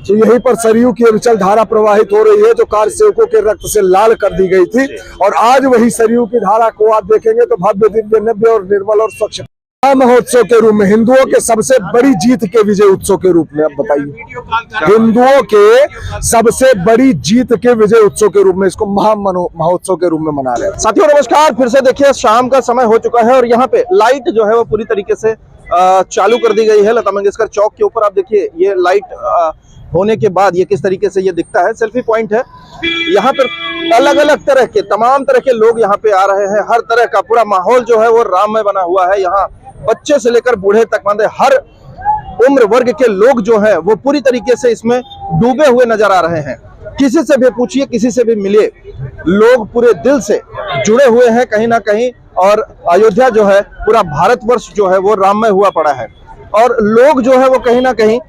तो यहीं पर सरयू की अविचल धारा प्रवाहित हो रही है, जो कार सेवकों के रक्त से लाल कर दी गई थी। और आज वही सरयू की धारा को आप देखेंगे तो भव्य, दिव्य, नव्य और निर्मल और स्वच्छ महोत्सव के रूप में, हिंदुओं के सबसे बड़ी जीत के विजय उत्सव के रूप में। अब बताइए, हिंदुओं के सबसे बड़ी जीत के विजय उत्सव के रूप में इसको महोत्सव के रूप में मना रहे हैं। साथियों नमस्कार, फिर से देखिए शाम का समय हो चुका है और यहाँ पे लाइट जो है वो पूरी तरीके से चालू कर दी गई है। लता मंगेशकर चौक के ऊपर आप देखिए ये लाइट होने के बाद ये किस तरीके से ये दिखता है। सेल्फी पॉइंट है, यहाँ पर अलग अलग तरह के तमाम तरह के लोग यहाँ पे आ रहे हैं। हर तरह का पूरा माहौल जो है वो राममय बना हुआ है। यहाँ बच्चे से लेकर बूढ़े तक माने हर उम्र वर्ग के लोग जो है वो पूरी तरीके से इसमें डूबे हुए नजर आ रहे हैं। किसी से भी पूछिए, किसी से भी मिलिए, लोग पूरे दिल से जुड़े हुए हैं कहीं ना कहीं। और अयोध्या जो है, पूरा भारतवर्ष जो है वो राममय हुआ पड़ा है। और लोग जो है वो कहीं ना कहीं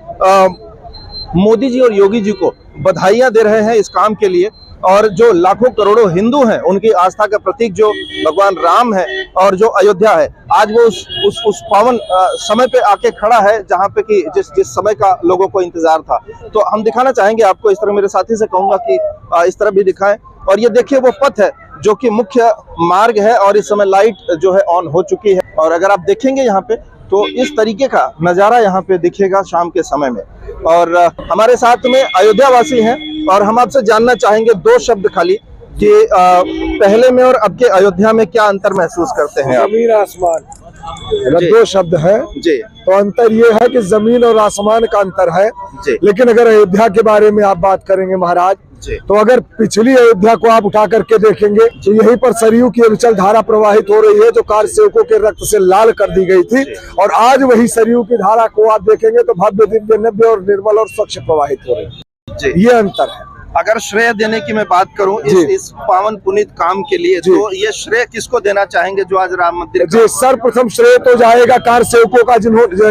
मोदी जी और योगी जी को बधाइयां दे रहे हैं इस काम के लिए। और जो लाखों करोड़ों हिंदू हैं, उनकी आस्था का प्रतीक जो भगवान राम है और जो अयोध्या है, आज वो उस पावन समय पे आके खड़ा है जहाँ पे कि जिस समय का लोगों को इंतजार था। तो हम दिखाना चाहेंगे आपको, इस तरह मेरे साथी से कहूंगा कि इस तरह भी दिखाएं। और ये देखिए वो पथ है जो कि मुख्य मार्ग है और इस समय लाइट जो है ऑन हो चुकी है। और अगर आप देखेंगे यहाँ पे तो इस तरीके का नजारा यहाँ पे दिखेगा शाम के समय में। और हमारे साथ में अयोध्या वासी हैं और हम आपसे जानना चाहेंगे दो शब्द खाली कि पहले में और अब के अयोध्या में क्या अंतर महसूस करते हैं? जमीन आसमान, अगर दो शब्द है जी तो अंतर ये है कि जमीन और आसमान का अंतर है जी। लेकिन अगर अयोध्या के बारे में आप बात करेंगे महाराज, तो अगर पिछली अयोध्या को आप उठा करके देखेंगे तो यहीं पर सरयू की अविचल धारा प्रवाहित हो रही है, जो कार सेवकों के रक्त से लाल कर दी गई थी। और आज वही सरयू की धारा को आप देखेंगे तो भव्य, दिव्य, नव्य और निर्मल और स्वच्छ प्रवाहित हो रही है। ये अंतर है। अगर श्रेय देने की मैं बात करूं इस पावन पुनीत काम के लिए, तो ये श्रेय किसको देना चाहेंगे जो आज राम मंदिर? जी, सर्वप्रथम श्रेय तो जाएगा कार सेवकों का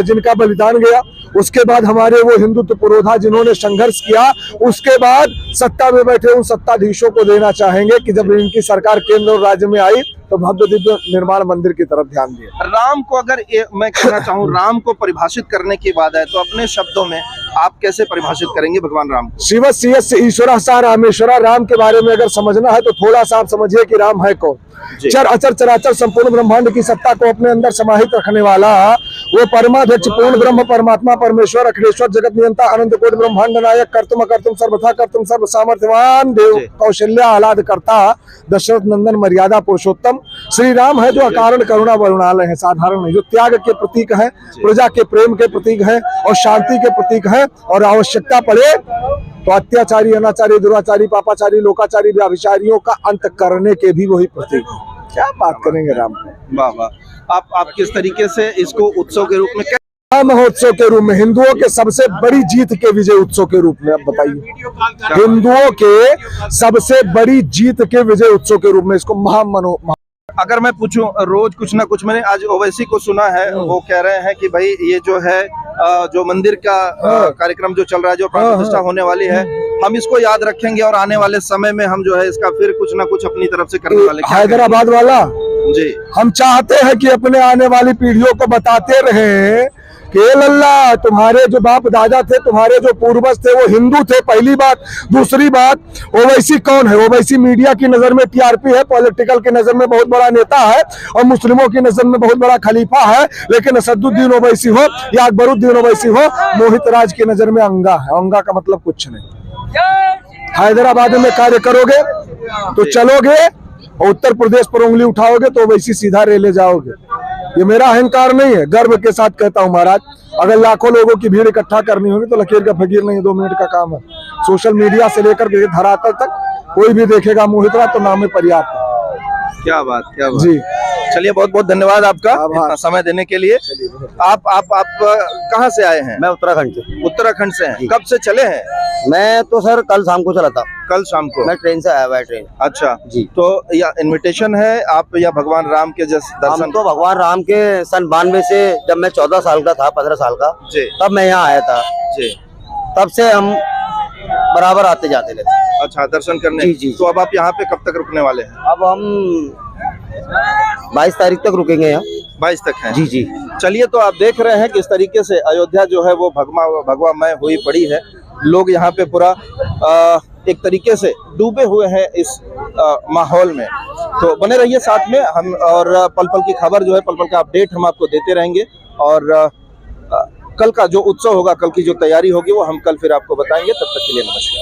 जिनका बलिदान गया। उसके बाद हमारे वो हिंदुत्व पुरोधा जिन्होंने संघर्ष किया। उसके बाद सत्ता में बैठे उन सत्ताधीशों को देना चाहेंगे कि जब इनकी सरकार केंद्र और राज्य में आई तो भव्य दिव्य निर्माण मंदिर की तरफ ध्यान दिए। राम को अगर मैं कहना चाहूँ, राम को परिभाषित करने की बात है तो अपने शब्दों में आप कैसे परिभाषित करेंगे भगवान राम को? शिव से ईश्वरा सा रामेश्वरा। राम के बारे में अगर समझना है तो थोड़ा सा आप समझिए कि राम है कौन। चर अचर चराचर संपूर्ण ब्रह्मांड की सत्ता को अपने अंदर समाहित रखने वाला वो परमाध्यक्ष पूर्ण ब्रह्म परमात्मा परमेश्वर अखिलेश्वर जगत नियंता अनंत कोटि ब्रह्मांड नायक कर्तुम अकर्तुम सर्वथा कर्तुम सर्व सामर्थ्यवान देव कौशल्या आह्लाद करता दशरथ नंदन मर्यादा पुरुषोत्तम श्री राम है, जो अकारण करुणा वरुणालय है, साधारण है, जो त्याग के प्रतीक है, प्रजा के प्रेम के प्रतीक है और शांति के प्रतीक है। और आवश्यकता पड़े तो अत्याचारी, अनाचारी, दुराचारी, पापाचारी, लोकाचारी, व्यभिचारियों का अंत करने के भी वही प्रतीक है। क्या बात करेंगे राम पे। वाह वाह। आप किस तरीके से इसको उत्सव के रूप में, महोत्सव के रूप में, हिंदुओं के सबसे बड़ी जीत के विजय उत्सव के रूप में, अब बताइए, हिंदुओं के सबसे बड़ी जीत के विजय उत्सव के रूप में इसको अगर मैं पूछूं, रोज कुछ ना कुछ, मैंने आज ओवैसी को सुना है, वो कह रहे हैं कि भाई ये जो है जो मंदिर का कार्यक्रम जो चल रहा है, जो प्राण प्रतिष्ठा होने वाली है, हम इसको याद रखेंगे और आने वाले समय में हम जो है इसका फिर कुछ ना कुछ अपनी तरफ से करने वाले। हैदराबाद वाला जी, हम चाहते हैं कि अपने आने वाली पीढ़ियों को बताते रहे कि लल्ला, तुम्हारे जो बाप दादा थे, तुम्हारे जो पूर्वज थे, वो हिंदू थे, पहली बात। दूसरी बात, ओवैसी कौन है? ओवैसी मीडिया की नजर में टीआरपी है, पॉलिटिकल की नजर में बहुत बड़ा नेता है और मुस्लिमों की नजर में बहुत बड़ा खलीफा है। लेकिन असदुद्दीन ओवैसी हो या अकबरुद्दीन ओवैसी हो, मोहित राज की नजर में अंगा है। अंगा का मतलब कुछ नहीं। हैदराबाद में कार्य करोगे तो चलोगे और उत्तर प्रदेश पर उंगली उठाओगे तो ओवैसी सीधा रेले जाओगे। ये मेरा अहंकार नहीं है, गर्व के साथ कहता हूँ महाराज। अगर लाखों लोगों की भीड़ इकट्ठा करनी होगी तो लकीर का फकीर नहीं, 2 मिनट का काम है। सोशल मीडिया से लेकर के धरातल तक कोई भी देखेगा मोहित राज तो नाम में पर्याप्त है। क्या बात जी। चलिए, बहुत बहुत धन्यवाद आपका इतना समय देने के लिए। आप कहाँ से आए हैं? मैं उत्तराखंड से। उत्तराखंड से हैं? कब से चले हैं? मैं तो सर कल शाम को चला था। कल शाम को? मैं ट्रेन से आया हुआ है। ट्रेन। अच्छा जी। तो या इनविटेशन है आप या भगवान राम के जैसे दर्शन? हम तो भगवान राम के सन 92 से, जब मैं 14 साल का था, 15 साल का जी, तब मैं यहाँ आया था जी। तब से हम बराबर आते जाते रहते। अच्छा, दर्शन करने। जी जी। तो अब आप यहाँ पे कब तक रुकने वाले हैं? अब हम 22 तारीख तक रुकेंगे यहाँ। 22 तक है? जी जी। चलिए, तो आप देख रहे हैं किस तरीके से अयोध्या जो है वो भगवामय हुई पड़ी है। लोग यहाँ पे पूरा एक तरीके से डूबे हुए हैं इस माहौल में। तो बने रहिए साथ में हम, और पल पल की खबर जो है, पल पल का अपडेट हम आपको देते रहेंगे। और कल का जो उत्सव होगा, कल की जो तैयारी होगी, वो हम कल फिर आपको बताएंगे। तब तक के लिए नमस्कार।